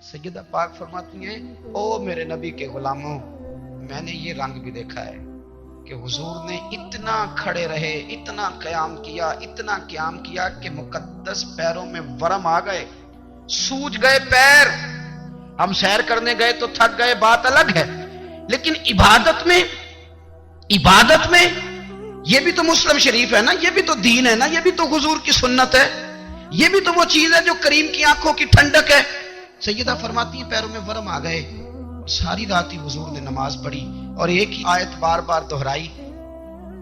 सैयदा पाक फरमाती हैं, ओ मेरे नबी के गुलामों, मैंने ये रंग भी देखा है कि हुजूर ने इतना खड़े रहे, इतना क़याम किया कि मुकद्दस पैरों में वरम आ गए, सूज गए पैर। हम सैर करने गए तो थक गए, बात अलग है, लेकिन इबादत में ये भी तो मुस्लिम शरीफ है ना, ये भी तो दीन है ना, ये भी तो हुजूर की सुन्नत है, ये भी तो वो चीज है जो करीम की आंखों की ठंडक है। सैयदा फरमाती है पैरों में वरम आ गए, सारी रात ही हुजूर ने नमाज पढ़ी और एक ही आयत बार बार दोहराई।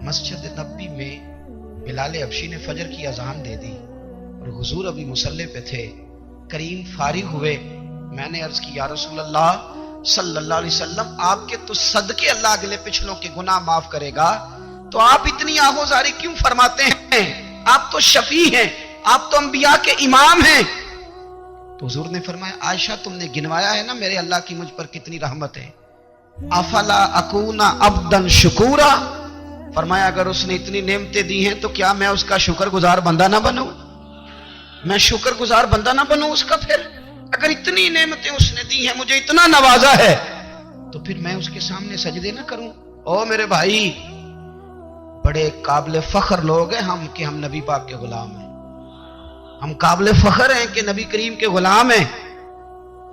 मस्जिद नबी में बिलाल हबशी ने फजर की अजान दे दी और हुजूर अभी मुसल्ले पे थे। करीम फारिग हुए, मैंने अर्ज की, या रसूल अल्लाह सल्लल्लाहु अलैहि वसल्लम, आपके तो सदके अल्लाह अगले पिछलों के गुनाह माफ करेगा, तो आप इतनी आहोजारी क्यों फरमाते हैं? आप तो शफी हैं, आप तो अंबिया के इमाम हैं। तो हुजूर ने फरमाया, आयशा तुमने गिनवाया है ना मेरे अल्लाह की मुझ पर कितनी रहमत है। अफला अकूना अब्दन शुकूरा, फरमाया अगर उसने इतनी नेमतें दी हैं तो क्या मैं उसका शुक्रगुजार बंदा ना बनूं? मैं शुक्रगुजार बंदा ना बनूं उसका? फिर अगर इतनी नेमतें उसने दी हैं, मुझे इतना नवाजा है, तो फिर मैं उसके सामने सजदे ना करूं? ओ मेरे भाई, बड़े काबिल फख्र लोग हैं हम कि हम नबी पाक के गुलाम हैं। हम काबिल फख्र हैं कि नबी करीम के गुलाम हैं।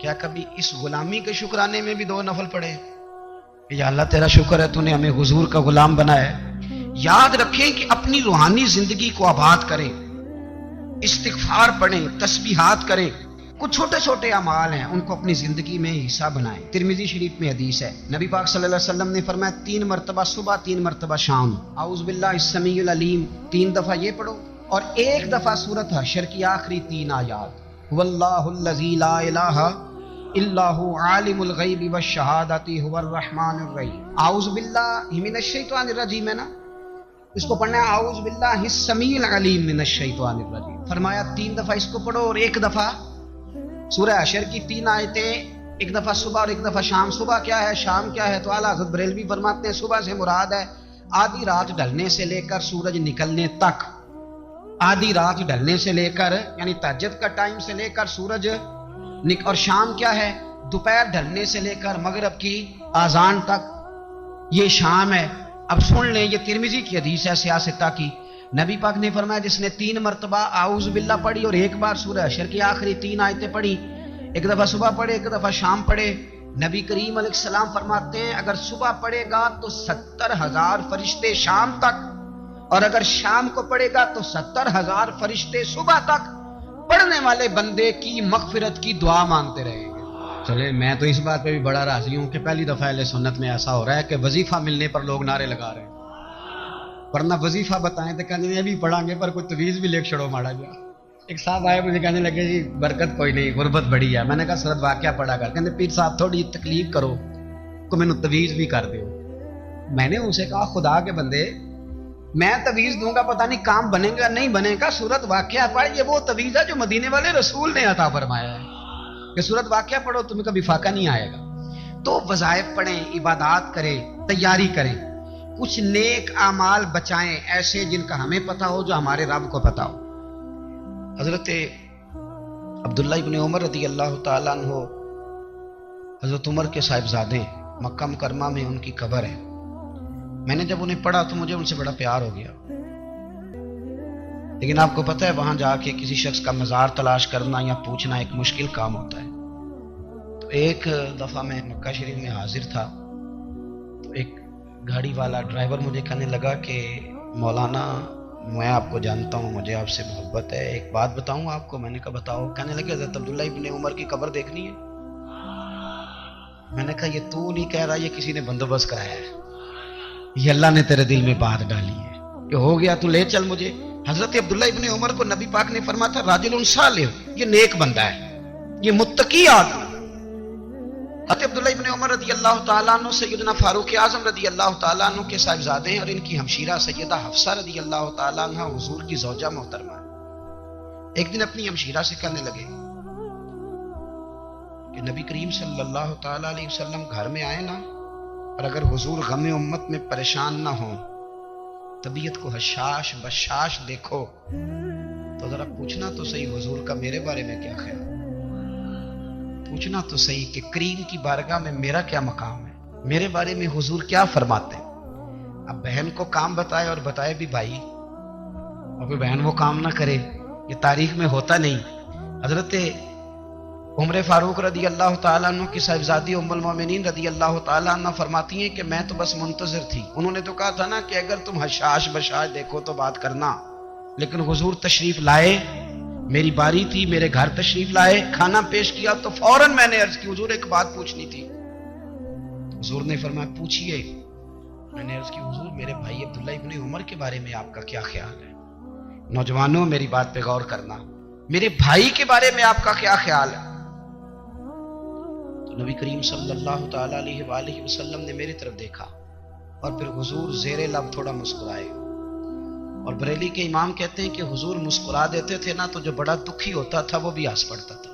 क्या कभी इस गुलामी के शुक्राने में भी 2 नफल पढ़े? या अल्लाह तेरा शुक्र है तूने हमें हुजूर का गुलाम बनाया। याद रखें कि अपनी रूहानी जिंदगी को आबाद करें, इस्तिगफार पढ़ें, तस्बीहात करें। कुछ छोटे छोटे अमाल हैं, उनको अपनी जिंदगी में हिस्सा बनाएं। तिरमिजी शरीफ में हदीस है, नबी पाक सल्लल्लाहु अलैहि वसल्लम ने फरमाया 3 मरतबा सुबह, 3 मरतबा शाम औज़ु बिल्लाहिस समीउल अलीम 3 दफा ये पढ़ो और 1 दफा सूरत हशर की आखिरी 3 आयात, वल्लाहुल्लज़ी ला इलाहा इल्लाहु आलिमुल गैबि वश्शहादति हुवर रहमानुर रहीम। औज़ु बिल्लाहि मिनश शैतानिर रजीम है ना, इसको पढ़ना है औज़ु बिल्लाहिस समीउल अलीम मिनश शैतानिर रजीम। फरमाया 3 दफा इसको पढ़ो और 1 दफा सूरह हशर की 3 आयतें, 1 दफा सुबह और 1 दफा शाम। सुबह क्या है, शाम क्या है? तो आला हज़रत बरेलवी फरमाते हैं सुबह से मुराद है आधी रात ढलने से लेकर सूरज निकलने तक। आधी रात ढलने से लेकर यानी तहज्जुद का टाइम से लेकर सूरज और शाम क्या है? दोपहर ढलने से लेकर मगरिब की आजान तक, ये शाम है। अब सुन लें, ये तिरमिजी की हदीस है सियासता की। नबी पाक ने फरमाया जिसने 3 मरतबा आऊज़ बिल्ला पढ़ी और 1 बार सूरह हशर की आखिरी 3 आयतें पढ़ी, 1 दफा सुबह पढ़े, 1 दफा शाम पढ़े, नबी करीम अलैहिस्सलाम फरमाते हैं अगर सुबह पढ़ेगा तो 70,000 फरिश्ते शाम तक, और अगर शाम को पढ़ेगा तो 70,000 फरिश्ते सुबह तक पढ़ने वाले बंदे की मगफिरत की दुआ मांगते रहेंगे। चले, मैं तो इस बात पे भी बड़ा राजी हूं कि पहली दफा अहले सुन्नत में ऐसा हो रहा है कि वजीफा मिलने पर लोग नारे लगा रहे हैं, वरना वजीफा बताएं तो कहने भी पढ़ांगे पर कोई तवीज भी लेके छड़ो माड़ा गया। एक साहब आए, मुझे कहने लगे जी बरकत कोई नहीं, गुरबत बड़ी है। मैंने कहा सूरत वाक़या पढ़ा कर। कहते पीर साहब थोड़ी तकलीफ करो को मैनू तवीज भी कर दो। मैंने उनसे कहा खुदा के बंदे, मैं तवीज दूंगा पता नहीं काम बनेगा नहीं बनेगा, सूरत वाक़या पढ़। ये वो तवीज है जो मदीने वाले रसूल ने अता फरमाया है कि सूरत वाक़या पढ़ो, तुम्हें कभी फाका नहीं आएगा। तो वज़ाइफ पढ़ें, इबादत करें, तैयारी करें, कुछ नेक आमाल बचाएं ऐसे जिनका हमें पता हो, जो हमारे रब को पता हो। हजरत अब्दुल्ला इब्न उमर रज़ी अल्लाह ताला अन्हु हजरत उमर के साहिबजादे, मक्का मुकरमा में उनकी कब्र है। मैंने जब उन्हें पढ़ा तो मुझे उनसे बड़ा प्यार हो गया, लेकिन आपको पता है वहां जाके किसी शख्स का मज़ार तलाश करना या पूछना एक मुश्किल काम होता है। तो एक दफ़ा मैं मक्का शरीफ में हाजिर था, तो एक गाड़ी वाला ड्राइवर मुझे कहने लगा कि मौलाना मैं आपको जानता हूँ, मुझे आपसे मोहब्बत है, एक बात बताऊँ आपको। मैंने कहा बताओ। कहने लगे हज़रत अब्दुल्ला इब्न उमर की कब्र देखनी है। मैंने कहा ये तू नहीं कह रहा, ये किसी ने बंदोबस्त कराया है, ये अल्लाह ने तेरे दिल में बात डाली है कि हो गया तू ले चल मुझे। हजरत अब्दुल्ला इब्न उमर को नबी पाक ने फरमाया था राजुल सालिह, ये नेक बंदा है, ये मुत्तकी आदमी। हजरत अब्दुल्ला इब्न उमर रज़ी अल्लाह ताला अन्हु सैयदना फारूक आज़म रज़ी अल्लाह ताला अन्हु के साहिबजादे हैं और इनकी हमशीरा सैयदा हफ्सा रज़ी अल्लाह ताला अन्हा हुजूर की ज़ौजा मोहतरमा। एक दिन अपनी हमशीरा से कहने लगे कि नबी करीम सल्लल्लाहु ताला अलैहि वसल्लम घर में आए ना, और अगर हुजूर गम उम्मत में परेशान ना हो, तबीयत को हशाश बशाश देखो, तो जरा पूछना तो सही हुजूर का मेरे बारे में क्या ख्याल। तो پوچھنا تو صحیح کہ کریم کی بارگاہ میں میرا کیا مقام ہے، میرے بارے میں حضور کیا فرماتے ہیں؟ اب بہن کو کام بتائے اور بتائے بھی بھائی، اور کوئی بہن وہ کام نہ کرے، یہ تاریخ میں ہوتا نہیں۔ حضرت عمر فاروق رضی اللہ تعالیٰ عنہ کی صاحبزادی ام المومنین رضی اللہ تعالیٰ عنہ فرماتی ہیں کہ میں تو بس منتظر تھی۔ انہوں نے تو کہا تھا نا کہ اگر تم حشاش بشاش دیکھو تو بات کرنا، لیکن حضور تشریف لائے، میری باری تھی، میرے گھر تشریف لائے، کھانا پیش کیا تو فوراً میں نے عرض کی حضور ایک بات پوچھنی تھی۔ حضور نے فرمایا پوچھئے۔ میں نے عرض کی حضور میرے بھائی عبداللہ ابن عمر کے بارے میں آپ کا کیا خیال ہے؟ نوجوانوں میری بات پہ غور کرنا، میرے بھائی کے بارے میں آپ کا کیا خیال ہے؟ تو نبی کریم صلی اللہ تعالیٰ علیہ وآلہ وسلم نے میری طرف دیکھا اور پھر حضور زیر لب تھوڑا مسکرائے، اور بریلی کے امام کہتے ہیں کہ حضور مسکرا دیتے تھے نا تو جو بڑا دکھی ہوتا تھا وہ بھی ہنس پڑتا تھا۔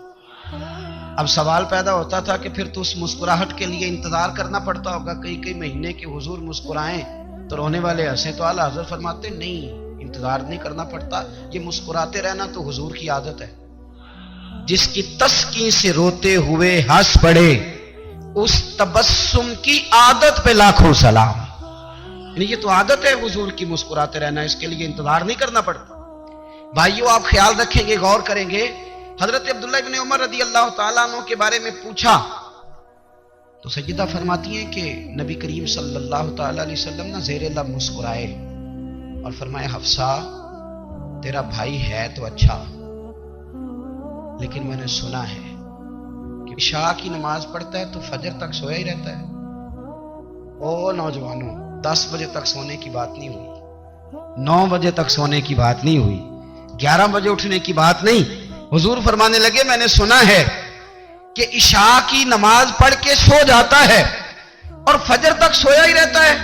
اب سوال پیدا ہوتا تھا کہ پھر تو اس مسکراہٹ کے لیے انتظار کرنا پڑتا ہوگا کئی مہینے کہ حضور مسکرائیں تو رونے والے ہنسیں، تو اعلیٰ حضرت فرماتے نہیں، انتظار نہیں کرنا پڑتا، یہ مسکراتے رہنا تو حضور کی عادت ہے۔ جس کی تسکین سے روتے ہوئے ہنس پڑے اس تبسم کی عادت پہ لاکھوں سلام۔ یعنی یہ تو عادت ہے حضور کی مسکراتے رہنا، اس کے لیے انتظار نہیں کرنا پڑتا۔ بھائیو آپ خیال رکھیں گے، غور کریں گے، حضرت عبداللہ ابن عمر رضی اللہ تعالیٰ عنہ کے بارے میں پوچھا تو سیدہ فرماتی ہیں کہ نبی کریم صلی اللہ تعالیٰ علیہ وسلم نے زیر لب مسکرائے اور فرمایا حفصہ تیرا بھائی ہے تو اچھا، لیکن میں نے سنا ہے کہ عشاء کی نماز پڑھتا ہے تو فجر تک سویا ہی رہتا ہے۔ او نوجوانوں، 10 بجے تک سونے کی بات نہیں ہوئی، 9 بجے تک سونے کی بات نہیں ہوئی، 11 بجے اٹھنے کی بات نہیں۔ حضور فرمانے لگے میں نے سنا ہے کہ عشاء کی نماز پڑھ کے سو جاتا ہے اور فجر تک سویا ہی رہتا ہے،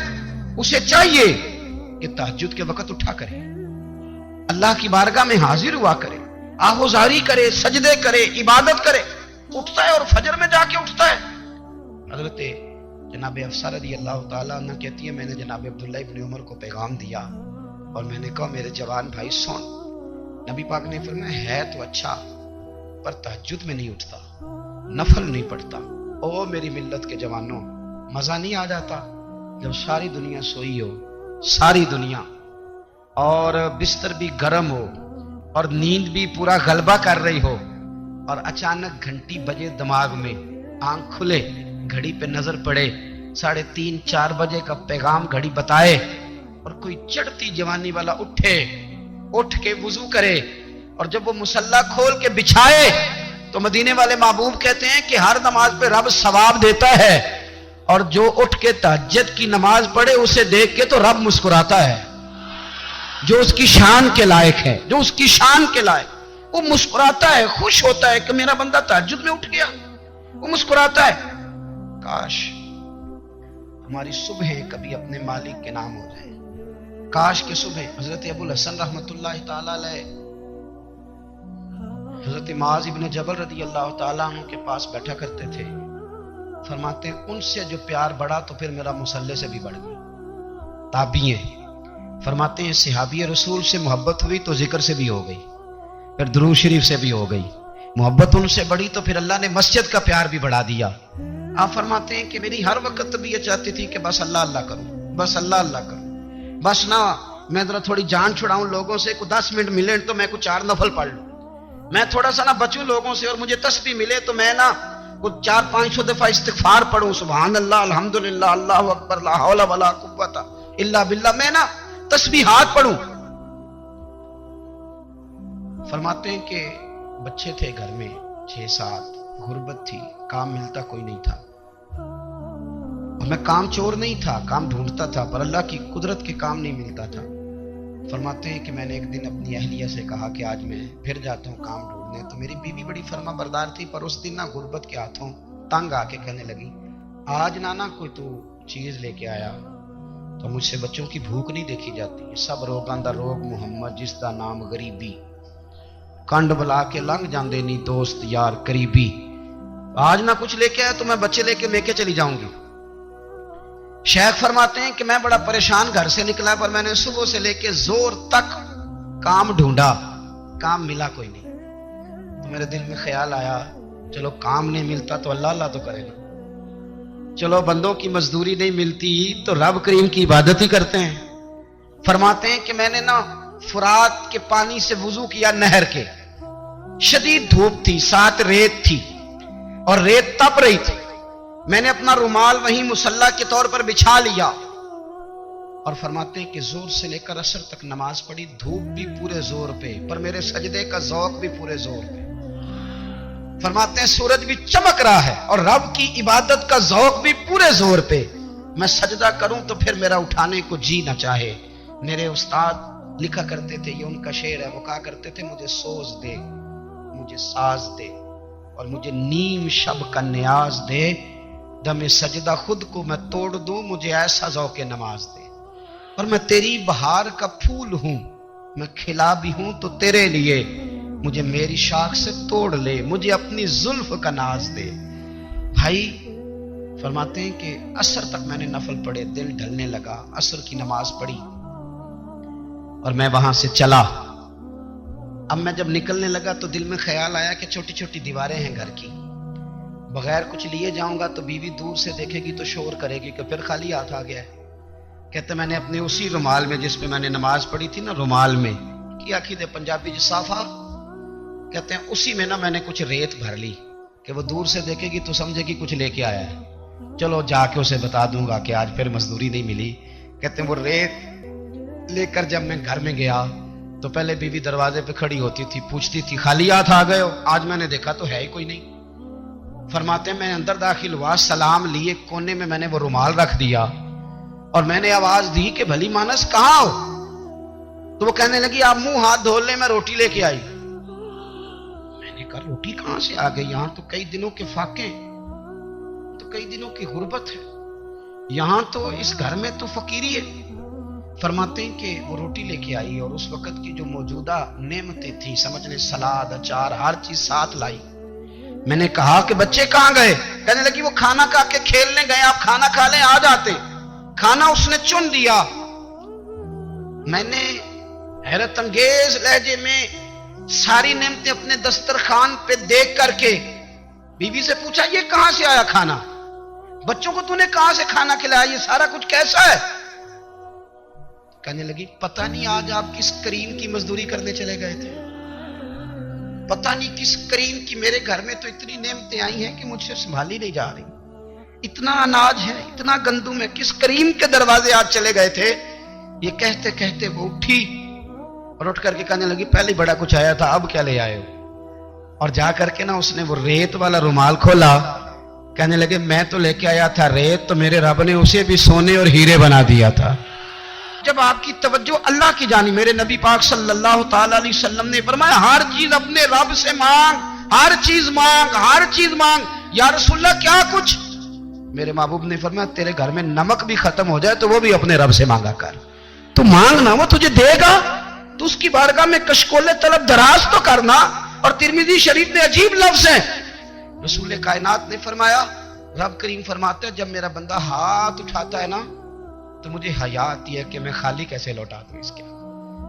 اسے چاہیے کہ تہجد کے وقت اٹھا کرے، اللہ کی بارگاہ میں حاضر ہوا کرے، آہوزاری کرے، سجدے کرے، عبادت کرے، اٹھتا ہے اور فجر میں جا کے اٹھتا ہے۔ حضرت جناب حفصہ رضی اللہ تعالیٰ عنہ کہتی ہے میں نے جناب عبداللہ ابن عمر کو پیغام دیا اور میں نے کہا میرے جوان بھائی سن، نبی پاک نے فرمایا ہے تو اچھا پر تہجد میں نہیں اٹھتا، نفل نہیں پڑھتا۔ او میری ملت کے جوانوں، مزہ نہیں آ جاتا جب ساری دنیا سوئی ہو، ساری دنیا، اور بستر بھی گرم ہو اور نیند بھی پورا غلبہ کر رہی ہو، اور اچانک گھنٹی بجے دماغ میں، آنکھ کھلے، گھڑی پہ نظر پڑے، 3:30 4 بجے کا پیغام گھڑی بتائے، اور کوئی چڑھتی جوانی والا اٹھ کے وضو کرے، اور جب وہ مصلی کھول کے بچھائے تو مدینے والے محبوب کہتے ہیں کہ ہر نماز پہ رب ثواب دیتا ہے، اور جو اٹھ کے تہجد کی نماز پڑھے اسے دیکھ کے تو رب مسکراتا ہے، جو اس کی شان کے لائق ہے، جو اس کی شان کے لائق، وہ مسکراتا ہے، خوش ہوتا ہے کہ میرا بندہ تہجد میں اٹھ گیا، وہ مسکراتا ہے۔ کاش ہماری صبح کبھی اپنے مالک کے نام ہو جائے، کاش کہ صبح حضرت ابو الحسن رحمت اللہ تعالیٰ علیہ حضرت معاذ ابن جبل رضی اللہ تعالیٰ عنہ کے پاس بیٹھا کرتے تھے، فرماتے ہیں ان سے جو پیار بڑھا تو پھر میرا مصلی سے بھی بڑھ گیا۔ تابعی ہیں، فرماتے ہیں صحابی رسول سے محبت ہوئی تو ذکر سے بھی ہو گئی، پھر درود شریف سے بھی ہو گئی، محبت ان سے بڑھی تو پھر اللہ نے مسجد کا پیار بھی بڑھا دیا۔ آپ فرماتے ہیں کہ میری ہر وقت طبیعت چاہتی تھی کہ بس اللہ اللہ کروں، بس اللہ اللہ کروں، بس نہ میں ذرا تھوڑی جان چھڑاؤں لوگوں سے، کو 10 منٹ ملے تو میں کو 4 نفل پڑھ لوں، میں تھوڑا سا نہ بچوں لوگوں سے، اور مجھے تسبیح ملے تو میں نہ 400-500 دفعہ استغفار پڑھوں، سبحان اللہ، الحمدللہ، اللہ اکبر، لا حول ولا قوت الا باللہ، میں نہ تسبیحات پڑھوں۔ فرماتے ہیں کہ بچے تھے گھر میں 6-7، غربت تھی، کام ملتا کوئی نہیں تھا، اور میں کام چور نہیں تھا، کام ڈھونڈتا تھا، پر اللہ کی قدرت کے کام نہیں ملتا تھا۔ فرماتے ہیں کہ میں نے ایک دن اپنی اہلیہ سے کہا کہ آج میں پھر جاتا ہوں کام ڈھونڈنے، تو میری بیوی بڑی فرما بردار تھی، پر اس دن نہ غربت کے ہاتھوں تنگ آ کے کہنے لگی آج نانا کوئی تو چیز لے کے آیا تو مجھ سے بچوں کی بھوک نہیں دیکھی جاتی، سب روگاں دا روگ محمد جس دا نام غریبی، کنڈ بلا کے لنگ جاندے نہیں دوست یار قریبی، آج نہ کچھ لے کے آیا تو میں بچے لے کے چلی جاؤں گی۔ شیخ فرماتے ہیں کہ میں بڑا پریشان گھر سے نکلا، پر میں نے صبح سے لے کے زور تک کام ڈھونڈا، کام ملا کوئی نہیں، تو میرے دل میں خیال آیا चलो काम नहीं मिलता तो अल्लाह अल्लाह तो करेगा, चलो बंदों की मजदूरी नहीं मिलती तो रब करीम की इबादत ही करते हैं। फरमाते हैं कि मैंने ना फुरात के पानी से वुजू किया, नहर के, शदीद धूप थी, साथ रेत थी और रेत तप रही थी। मैंने अपना रुमाल वहीं मुसल्ला के तौर पर बिछा लिया और फरमाते हैं कि जोर से लेकर असर तक नमाज पढ़ी, धूप भी पूरे जोर पे, पर मेरे सजदे का ज़ौक़ भी पूरे जोर पे। फरमाते हैं सूरज भी चमक रहा है और रब की इबादत का ज़ौक़ भी पूरे जोर पे। मैं सजदा करूं तो फिर मेरा उठाने को जी न चाहे। मेरे उस्ताद लिखा करते थे, ये उनका शेर है, वो कहा करते थे, मुझे सोज दे, मुझे साज दे और मुझे नीम शब का न्याज दे, दमे सजदा खुद को मैं तोड़ दूं, मुझे ऐसा ज़ौक़ नमाज दे। और मैं तेरी बहार का फूल हूं, मैं खिला भी हूं तो तेरे लिए, मुझे मेरी शाख से तोड़ ले, मुझे अपनी जुल्फ का नाज दे। भाई फरमाते हैं कि असर तक मैंने नफल पढ़े, दिल ढलने लगा, असर की नमाज पढ़ी और मैं वहां से चला। अब मैं जब निकलने लगा तो दिल में ख्याल आया कि छोटी छोटी दीवारें हैं घर की, बगैर कुछ लिए जाऊंगा तो बीवी दूर से देखेगी तो शोर करेगी कि फिर खाली हाथ आ गया है। कहते मैंने अपने उसी रुमाल में जिसमें मैंने नमाज पढ़ी थी ना, रुमाल में की आखी दे पंजाबी साफा कहते हैं, उसी में ना मैंने कुछ रेत भर ली कि वो दूर से देखेगी तो समझेगी कुछ लेके आया है, चलो जाके उसे बता दूंगा कि आज फिर मजदूरी नहीं मिली। कहते हैं वो रेत लेकर जब मैं घर में गया तो पहले बीवी दरवाजे पे खड़ी होती थी, पूछती थी खाली हाथ आ गए हो? आज मैंने देखा तो है ही कोई नहीं। फरमाते हैं मैं अंदर दाखिल हुआ, सलाम लिए, कोने में मैंने वो रुमाल रख दिया और मैंने आवाज दी कि भली मानस कहां हो? तो वो कहने लगी आप मुंह हाथ धो ले, मैं रोटी लेके आई। मैंने कहा रोटी कहां से आ गई? यहां तो कई दिनों के फाके, तो कई दिनों की गुर्बत है, यहां तो इस घर में तो फकीरी है। फरमाते हैं कि वो रोटी लेके आई और उस वक्त की जो मौजूदा नेमतें थी, समझने सलाद अचार हर चीज साथ लाई। मैंने कहा कि बच्चे कहां गए? कहने लगी वो खाना खा के खेलने गए, आप खाना खा लें आ जाते। खाना उसने चुन दिया। मैंने हैरत अंगेज लहजे में सारी नेमतें अपने दस्तरखान पे देख करके बीवी से पूछा ये कहां से आया खाना? बच्चों को तूने कहां से खाना खिलाया? ये सारा कुछ कैसा है? कहने लगी पता नहीं आज आप किस करीम की मजदूरी करने चले गए थे, पता नहीं किस करीम की, मेरे घर में तो इतनी नेमतें आई हैं कि मुझसे संभाली नहीं जा रही, इतना अनाज है, इतना गंदुम है, किस करीम के दरवाजे आज चले गए थे? ये कहते कहते वो उठी और उठ करके कहने लगी पहले बड़ा कुछ आया था, अब क्या ले आए हो? और जा करके ना उसने वो रेत वाला रुमाल खोला। कहने लगे मैं तो लेके आया था रेत, तो मेरे रब ने उसे भी सोने और हीरे बना दिया था। जब आपकी तवज्जो अल्लाह की जानी, मेरे नबी पाक सल्लल्लाहु ताला अलैहि वसल्लम ने फरमाया हर चीज अपने रब से मांग, हर चीज मांग, हर चीज मांग। या रसूलल्लाह क्या कुछ? मेरे महबूब ने फरमाया तेरे घर में नमक भी खत्म हो जाए तो वो भी अपने रब से मांगा कर। तो मांगना, वो तुझे देगा, तो उसकी बारगाह में कशकोले तलब दराज तो करना। और तिरमिजी शरीफ में अजीब लफ्ज है, रसूल कायनात ने फरमाया, रब करीम फरमाते हैं जब मेरा बंदा हाथ उठाता है ना तो मुझे हया आती है कि मैं खाली कैसे लौटा दूं इसके।